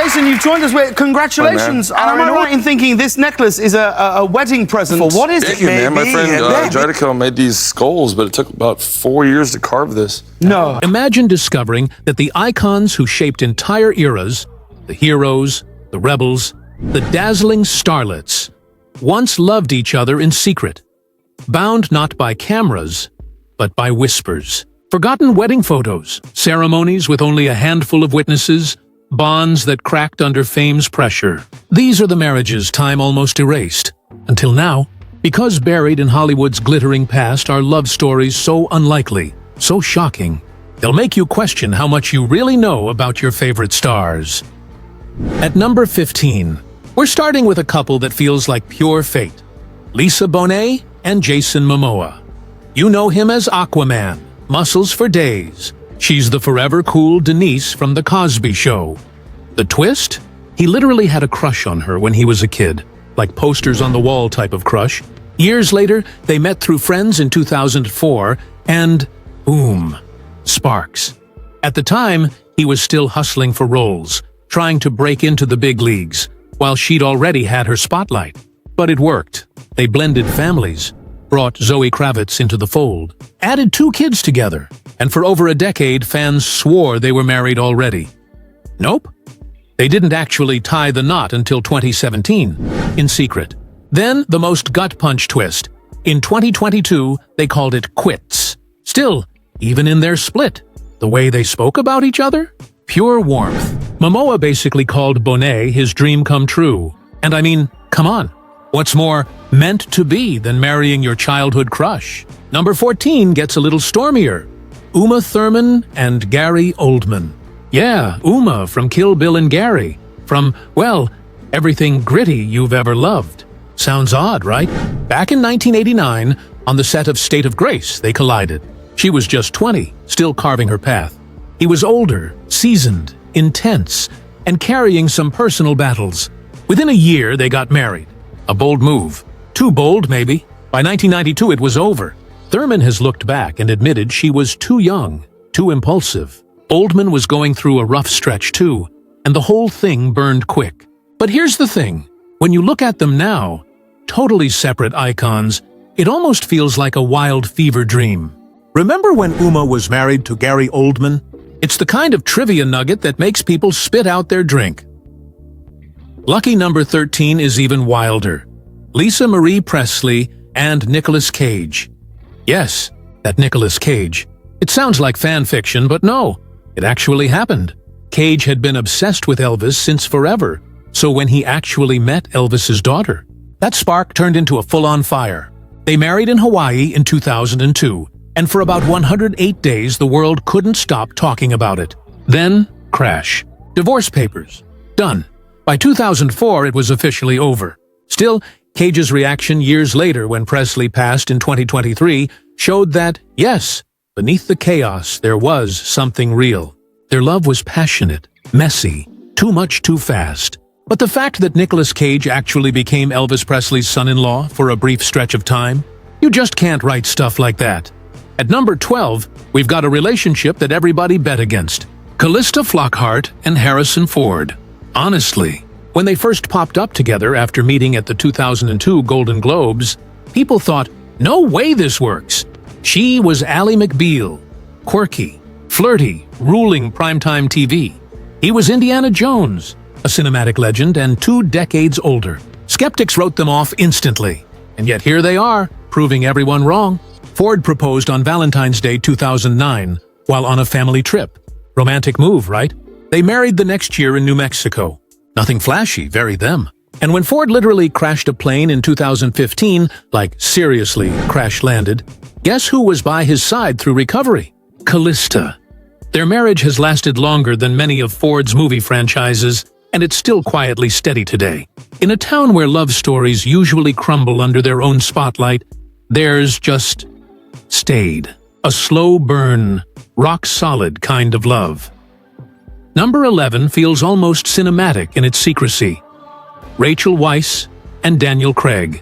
Jason, you've joined us. Congratulations. Hi, and am I right in thinking this necklace is a wedding present? For what is Thank it, you, man. My maybe? friend Jadico made these skulls, but it took about 4 years to carve this. No. Imagine discovering that the icons who shaped entire eras, the heroes, the rebels, the dazzling starlets, once loved each other in secret, bound not by cameras, but by whispers. Forgotten wedding photos, ceremonies with only a handful of witnesses, bonds that cracked under fame's pressure. These are the marriages time almost erased. Until now, because buried in Hollywood's glittering past are love stories so unlikely, so shocking, they'll make you question how much you really know about your favorite stars. At number 15, we're starting with a couple that feels like pure fate. Lisa Bonet and Jason Momoa. You know him as Aquaman, muscles for days. She's the forever cool Denise from The Cosby Show. The twist? He literally had a crush on her when he was a kid, like posters on the wall type of crush. Years later, they met through friends in 2004, and boom, sparks. At the time, he was still hustling for roles, trying to break into the big leagues, while she'd already had her spotlight. But it worked. They blended families, brought Zoe Kravitz into the fold, added 2 kids together, and for over a decade, fans swore they were married already. Nope. They didn't actually tie the knot until 2017, in secret. Then, the most gut-punch twist. In 2022, they called it quits. Still, even in their split, the way they spoke about each other? Pure warmth. Momoa basically called Bonet his dream come true. And I mean, come on. What's more meant to be than marrying your childhood crush? Number 14 gets a little stormier. Uma Thurman and Gary Oldman. Yeah, Uma from Kill Bill and Gary. From, well, everything gritty you've ever loved. Sounds odd, right? Back in 1989, on the set of State of Grace, they collided. She was just 20, still carving her path. He was older, seasoned, intense, and carrying some personal battles. Within a year, they got married. A bold move. Too bold, maybe. By 1992, it was over. Thurman has looked back and admitted she was too young, too impulsive. Oldman was going through a rough stretch too, and the whole thing burned quick. But here's the thing. When you look at them now, totally separate icons, it almost feels like a wild fever dream. Remember when Uma was married to Gary Oldman? It's the kind of trivia nugget that makes people spit out their drink. Lucky number 13 is even wilder. Lisa Marie Presley and Nicolas Cage. Yes, that Nicolas Cage. It sounds like fan fiction, but no, it actually happened. Cage had been obsessed with Elvis since forever, so when he actually met Elvis's daughter, that spark turned into a full-on fire. They married in Hawaii in 2002, and for about 108 days the world couldn't stop talking about it. Then, crash. Divorce papers. Done. By 2004, it was officially over. Still, Cage's reaction years later when Presley passed in 2023 showed that, yes, beneath the chaos there was something real. Their love was passionate, messy, too much too fast. But the fact that Nicolas Cage actually became Elvis Presley's son-in-law for a brief stretch of time, you just can't write stuff like that. At number 12, we've got a relationship that everybody bet against. Callista Flockhart and Harrison Ford. Honestly, when they first popped up together after meeting at the 2002 Golden Globes, people thought, no way this works. She was Ally McBeal, quirky, flirty, ruling primetime TV. He was Indiana Jones, a cinematic legend and 2 decades older. Skeptics wrote them off instantly, and yet here they are, proving everyone wrong. Ford proposed on Valentine's Day 2009 while on a family trip. Romantic move, right? They married the next year in New Mexico. Nothing flashy, very them. And when Ford literally crashed a plane in 2015, like seriously crash-landed, guess who was by his side through recovery? Callista. Their marriage has lasted longer than many of Ford's movie franchises, and it's still quietly steady today. In a town where love stories usually crumble under their own spotlight, theirs just stayed. A slow burn, rock-solid kind of love. Number 11 feels almost cinematic in its secrecy. Rachel Weisz and Daniel Craig.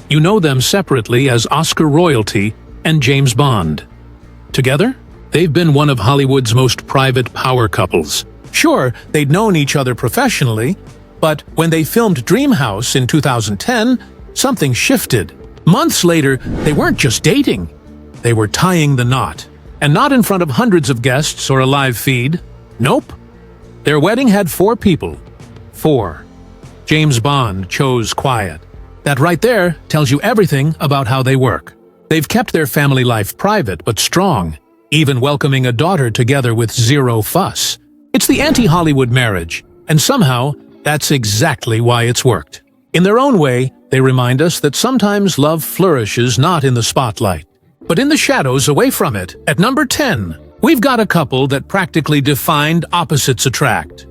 You know them separately as Oscar royalty and James Bond. Together, they've been one of Hollywood's most private power couples. Sure, they'd known each other professionally, but when they filmed Dream House in 2010, something shifted. Months later, they weren't just dating. They were tying the knot. And not in front of hundreds of guests or a live feed. Nope. Their wedding had 4 people. 4. James Bond chose quiet. That right there tells you everything about how they work. They've kept their family life private but strong, even welcoming a daughter together with zero fuss. It's the anti-Hollywood marriage, and somehow, that's exactly why it's worked. In their own way, they remind us that sometimes love flourishes not in the spotlight, but in the shadows away from it. At number 10, we've got a couple that practically defined opposites attract.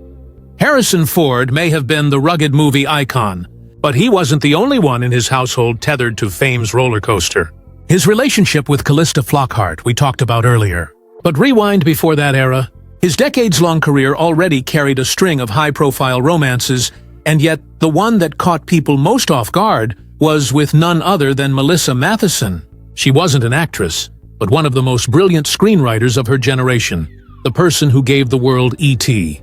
Harrison Ford may have been the rugged movie icon, but he wasn't the only one in his household tethered to fame's roller coaster. His relationship with Callista Flockhart we talked about earlier. But rewind before that era, his decades-long career already carried a string of high-profile romances, and yet the one that caught people most off guard was with none other than Melissa Mathison. She wasn't an actress, but one of the most brilliant screenwriters of her generation, the person who gave the world E.T.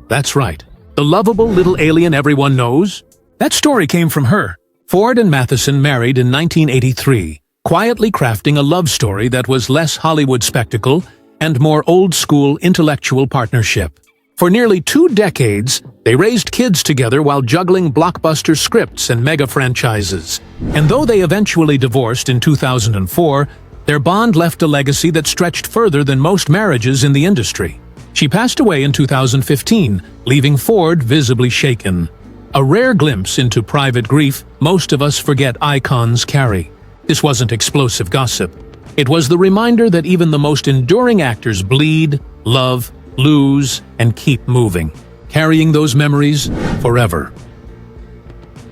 That's right, the lovable little alien everyone knows. That story came from her. Ford and Mathison married in 1983, quietly crafting a love story that was less Hollywood spectacle and more old-school intellectual partnership. For nearly 2 decades, they raised kids together while juggling blockbuster scripts and mega franchises. And though they eventually divorced in 2004, their bond left a legacy that stretched further than most marriages in the industry. She passed away in 2015, leaving Ford visibly shaken. A rare glimpse into private grief most of us forget icons carry. This wasn't explosive gossip. It was the reminder that even the most enduring actors bleed, love, lose, and keep moving, carrying those memories forever.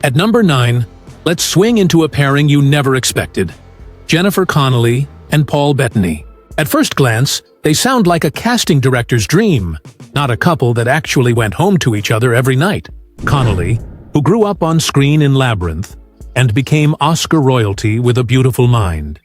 At number 9, let's swing into a pairing you never expected. Jennifer Connelly and Paul Bettany. At first glance, they sound like a casting director's dream, not a couple that actually went home to each other every night. Connelly, who grew up on screen in Labyrinth, and became Oscar royalty with A Beautiful Mind.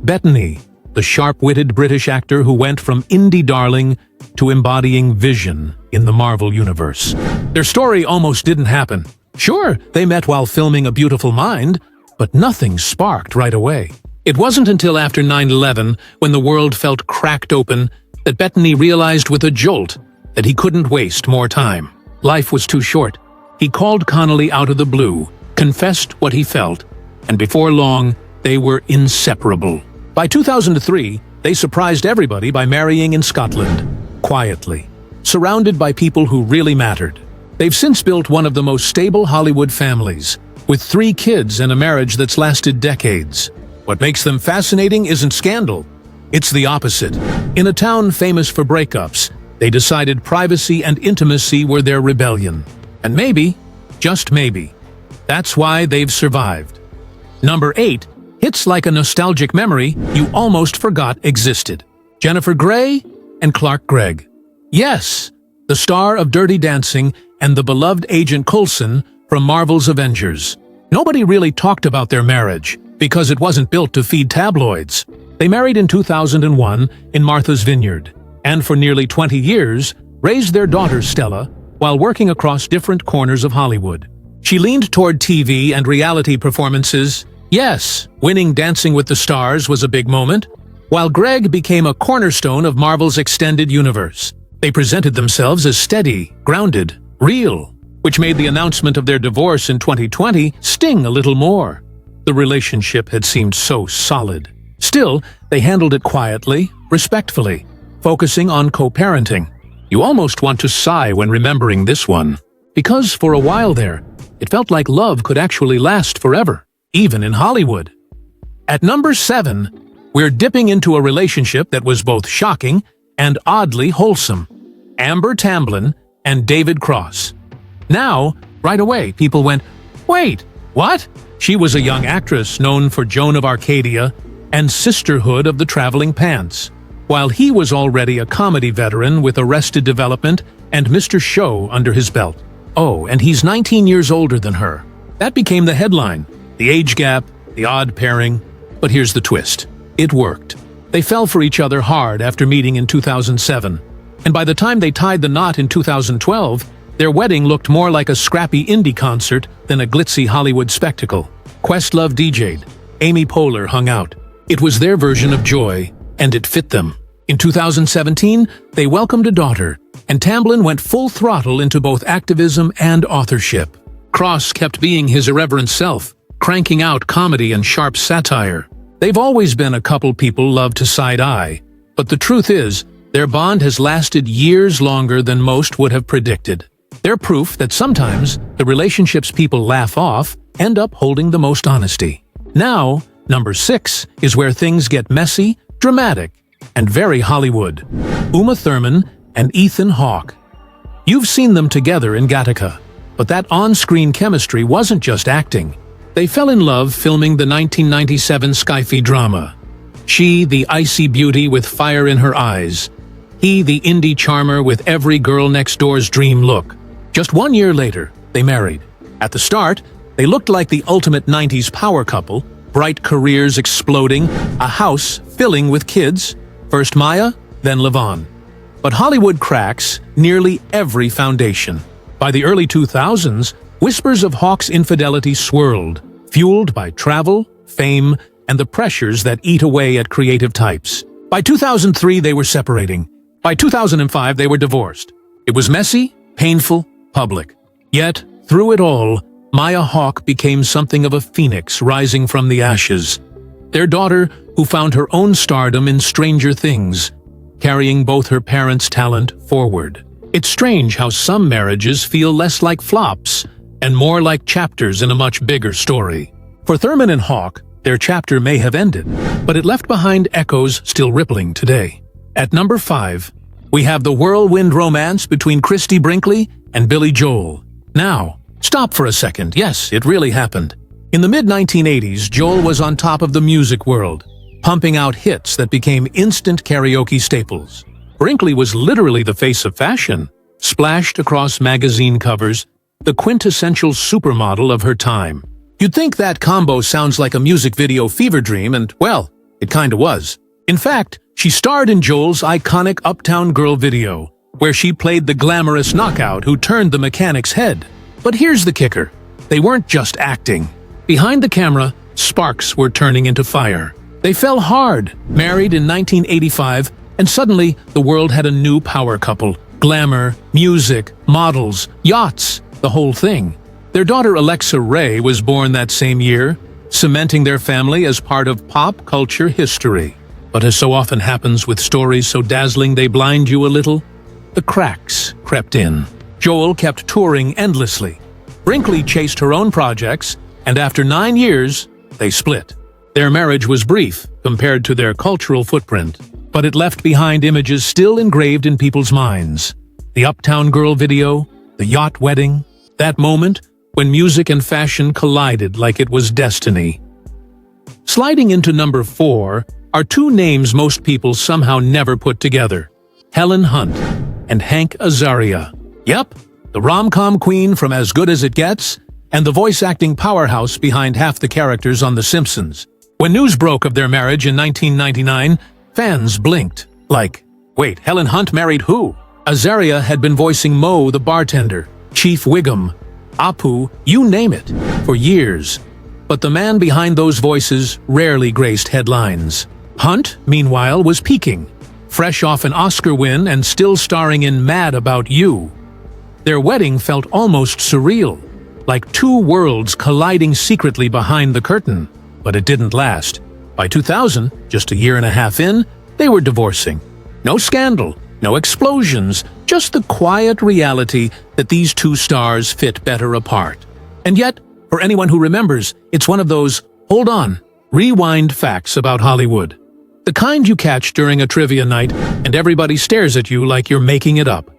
Bettany, the sharp-witted British actor who went from indie darling to embodying vision in the Marvel Universe. Their story almost didn't happen. Sure, they met while filming A Beautiful Mind, but nothing sparked right away. It wasn't until after 9/11, when the world felt cracked open, that Bettany realized with a jolt that he couldn't waste more time. Life was too short. He called Connelly out of the blue, confessed what he felt, and before long, they were inseparable. By 2003, they surprised everybody by marrying in Scotland, quietly, surrounded by people who really mattered. They've since built one of the most stable Hollywood families, with 3 kids and a marriage that's lasted decades. What makes them fascinating isn't scandal. It's the opposite. In a town famous for breakups, they decided privacy and intimacy were their rebellion. And maybe, just maybe, that's why they've survived. Number 8 hits like a nostalgic memory you almost forgot existed. Jennifer Grey and Clark Gregg. Yes, the star of Dirty Dancing and the beloved Agent Coulson from Marvel's Avengers. Nobody really talked about their marriage, because it wasn't built to feed tabloids. They married in 2001 in Martha's Vineyard, and for nearly 20 years, raised their daughter Stella while working across different corners of Hollywood. She leaned toward TV and reality performances. Yes, winning Dancing with the Stars was a big moment, while Greg became a cornerstone of Marvel's extended universe. They presented themselves as steady, grounded, real, which made the announcement of their divorce in 2020 sting a little more. The relationship had seemed so solid. Still, they handled it quietly, respectfully, focusing on co-parenting. You almost want to sigh when remembering this one, because for a while there, it felt like love could actually last forever, even in Hollywood. At number 7, we're dipping into a relationship that was both shocking and oddly wholesome. Amber Tamblyn and David Cross. Now, right away, people went, wait, what? She was a young actress known for Joan of Arcadia and Sisterhood of the Traveling Pants, while he was already a comedy veteran with Arrested Development and Mr. Show under his belt. Oh, and he's 19 years older than her. That became the headline, the age gap, the odd pairing. But here's the twist. It worked. They fell for each other hard after meeting in 2007. And by the time they tied the knot in 2012, their wedding looked more like a scrappy indie concert than a glitzy Hollywood spectacle. Questlove DJ'd, Amy Poehler hung out. It was their version of joy, and it fit them. In 2017, they welcomed a daughter, and Tamblyn went full throttle into both activism and authorship. Cross kept being his irreverent self, cranking out comedy and sharp satire. They've always been a couple people love to side-eye, but the truth is, their bond has lasted years longer than most would have predicted. They're proof that sometimes the relationships people laugh off end up holding the most honesty. Now, number 6 is where things get messy, dramatic, and very Hollywood. Uma Thurman and Ethan Hawke. You've seen them together in Gattaca, but that on-screen chemistry wasn't just acting. They fell in love filming the 1997 sci-fi drama. She, the icy beauty with fire in her eyes. He, the indie charmer with every girl next door's dream look. Just 1 year later, they married. At the start, they looked like the ultimate 90s power couple, bright careers exploding, a house filling with kids. First Maya, then Levon. But Hollywood cracks nearly every foundation. By the early 2000s, whispers of Hawke's infidelity swirled, fueled by travel, fame, and the pressures that eat away at creative types. By 2003, they were separating. By 2005, they were divorced. It was messy, painful, public. Yet, through it all, Maya Hawke became something of a phoenix rising from the ashes. Their daughter, who found her own stardom in Stranger Things, carrying both her parents' talent forward. It's strange how some marriages feel less like flops and more like chapters in a much bigger story. For Thurman and Hawke, their chapter may have ended, but it left behind echoes still rippling today. At number 5, we have the whirlwind romance between Christy Brinkley and Billy Joel. Now, stop for a second. Yes, it really happened. In the mid-1980s, Joel was on top of the music world, pumping out hits that became instant karaoke staples. Brinkley was literally the face of fashion, splashed across magazine covers, the quintessential supermodel of her time. You'd think that combo sounds like a music video fever dream, and, well, it kinda was. In fact, she starred in Joel's iconic Uptown Girl video, where she played the glamorous knockout who turned the mechanic's head. But here's the kicker. They weren't just acting. Behind the camera, sparks were turning into fire. They fell hard, married in 1985, and suddenly the world had a new power couple. Glamour, music, models, yachts, the whole thing. Their daughter Alexa Ray was born that same year, cementing their family as part of pop culture history. But as so often happens with stories so dazzling they blind you a little, the cracks crept in. Joel kept touring endlessly. Brinkley chased her own projects, and after 9 years, they split. Their marriage was brief compared to their cultural footprint, but it left behind images still engraved in people's minds. The Uptown Girl video, the yacht wedding, that moment when music and fashion collided like it was destiny. Sliding into number 4 are two names most people somehow never put together: Helen Hunt and Hank Azaria. Yep, the rom-com queen from As Good As It Gets, and the voice-acting powerhouse behind half the characters on The Simpsons. When news broke of their marriage in 1999, fans blinked. Like, wait, Helen Hunt married who? Azaria had been voicing Mo the bartender, Chief Wiggum, Apu, you name it, for years. But the man behind those voices rarely graced headlines. Hunt, meanwhile, was peaking, fresh off an Oscar win and still starring in Mad About You. Their wedding felt almost surreal, like two worlds colliding secretly behind the curtain. But it didn't last. By 2000, just a year and a half in, they were divorcing. No scandal, no explosions, just the quiet reality that these two stars fit better apart. And yet, for anyone who remembers, it's one of those, hold on, rewind facts about Hollywood. The kind you catch during a trivia night and everybody stares at you like you're making it up.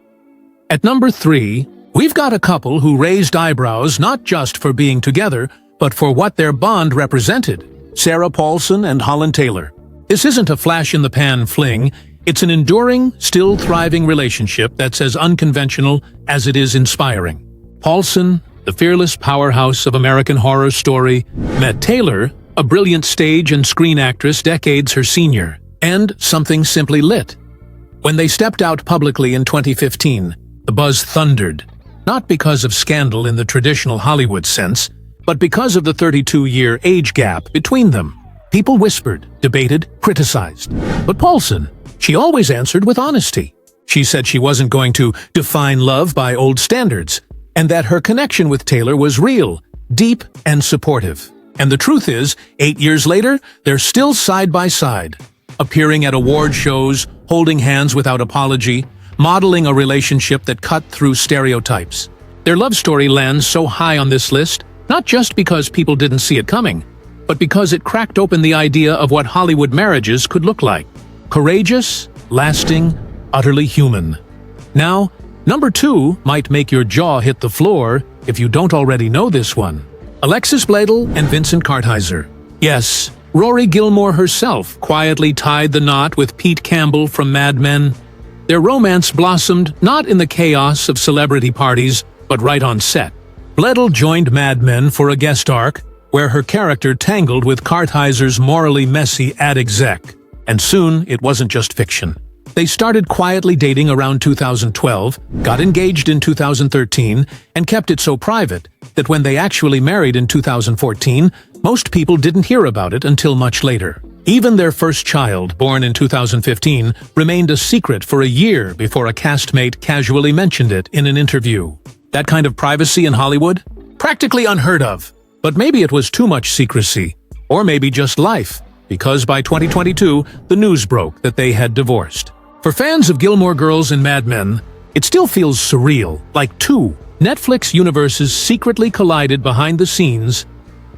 At number 3, we've got a couple who raised eyebrows not just for being together, but for what their bond represented: Sarah Paulson and Holland Taylor. This isn't a flash-in-the-pan fling, it's an enduring, still thriving relationship that's as unconventional as it is inspiring. Paulson, the fearless powerhouse of American Horror Story, met Taylor, a brilliant stage and screen actress decades her senior, and something simply lit. When they stepped out publicly in 2015, the buzz thundered, not because of scandal in the traditional Hollywood sense, but because of the 32-year age gap between them. People whispered, debated, criticized. But Paulson, she always answered with honesty. She said she wasn't going to define love by old standards, and that her connection with Taylor was real, deep, and supportive. And the truth is, 8 years later, they're still side by side, appearing at award shows, holding hands without apology, modeling a relationship that cut through stereotypes. Their love story lands so high on this list, not just because people didn't see it coming, but because it cracked open the idea of what Hollywood marriages could look like. Courageous, lasting, utterly human. Now, number 2 might make your jaw hit the floor if you don't already know this one. Alexis Bledel and Vincent Kartheiser. Yes, Rory Gilmore herself quietly tied the knot with Pete Campbell from Mad Men. Their romance blossomed not in the chaos of celebrity parties, but right on set. Bledel joined Mad Men for a guest arc, where her character tangled with Kartheiser's morally messy ad exec. And soon, it wasn't just fiction. They started quietly dating around 2012, got engaged in 2013, and kept it so private that when they actually married in 2014, most people didn't hear about it until much later. Even their first child, born in 2015, remained a secret for a year before a castmate casually mentioned it in an interview. That kind of privacy in Hollywood? Practically unheard of. But maybe it was too much secrecy, or maybe just life, because by 2022, the news broke that they had divorced. For fans of Gilmore Girls and Mad Men, it still feels surreal, like two Netflix universes secretly collided behind the scenes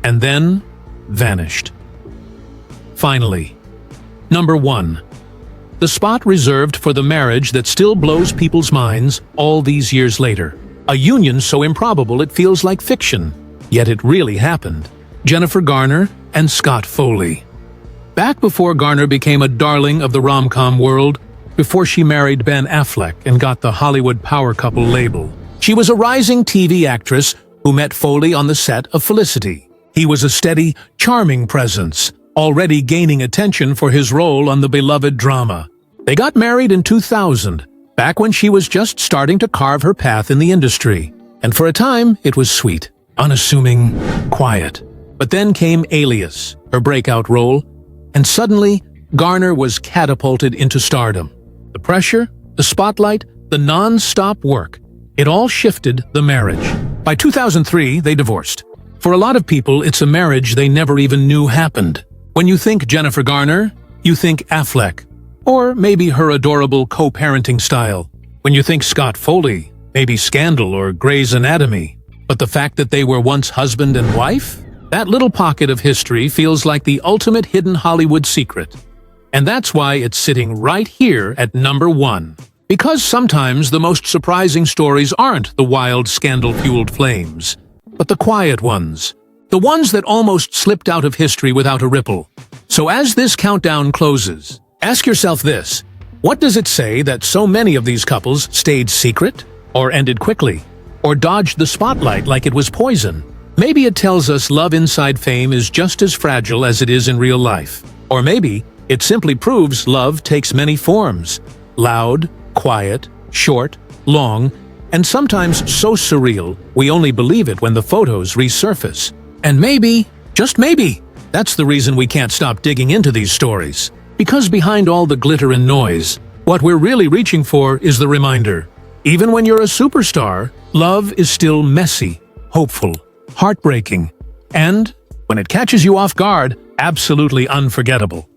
and then vanished. Finally, number 1. The spot reserved for the marriage that still blows people's minds all these years later. A union so improbable it feels like fiction, yet it really happened. Jennifer Garner and Scott Foley. Back before Garner became a darling of the rom-com world, before she married Ben Affleck and got the Hollywood power couple label, she was a rising TV actress who met Foley on the set of Felicity. He was a steady, charming presence, already gaining attention for his role on the beloved drama. They got married in 2000, back when she was just starting to carve her path in the industry. And for a time, it was sweet, unassuming, quiet. But then came Alias, her breakout role, and suddenly, Garner was catapulted into stardom. The pressure, the spotlight, the non-stop work, it all shifted the marriage. By 2003, they divorced. For a lot of people, it's a marriage they never even knew happened. When you think Jennifer Garner, you think Affleck, or maybe her adorable co-parenting style. When you think Scott Foley, maybe Scandal or Grey's Anatomy. But the fact that they were once husband and wife? That little pocket of history feels like the ultimate hidden Hollywood secret. And that's why it's sitting right here at number 1. Because sometimes the most surprising stories aren't the wild scandal-fueled flames, but the quiet ones. The ones that almost slipped out of history without a ripple. So as this countdown closes, ask yourself this. What does it say that so many of these couples stayed secret, or ended quickly, or dodged the spotlight like it was poison? Maybe it tells us love inside fame is just as fragile as it is in real life. Or maybe it simply proves love takes many forms. Loud, quiet, short, long, and sometimes so surreal we only believe it when the photos resurface. And maybe, just maybe, that's the reason we can't stop digging into these stories. Because behind all the glitter and noise, what we're really reaching for is the reminder. Even when you're a superstar, love is still messy, hopeful, heartbreaking, and, when it catches you off guard, absolutely unforgettable.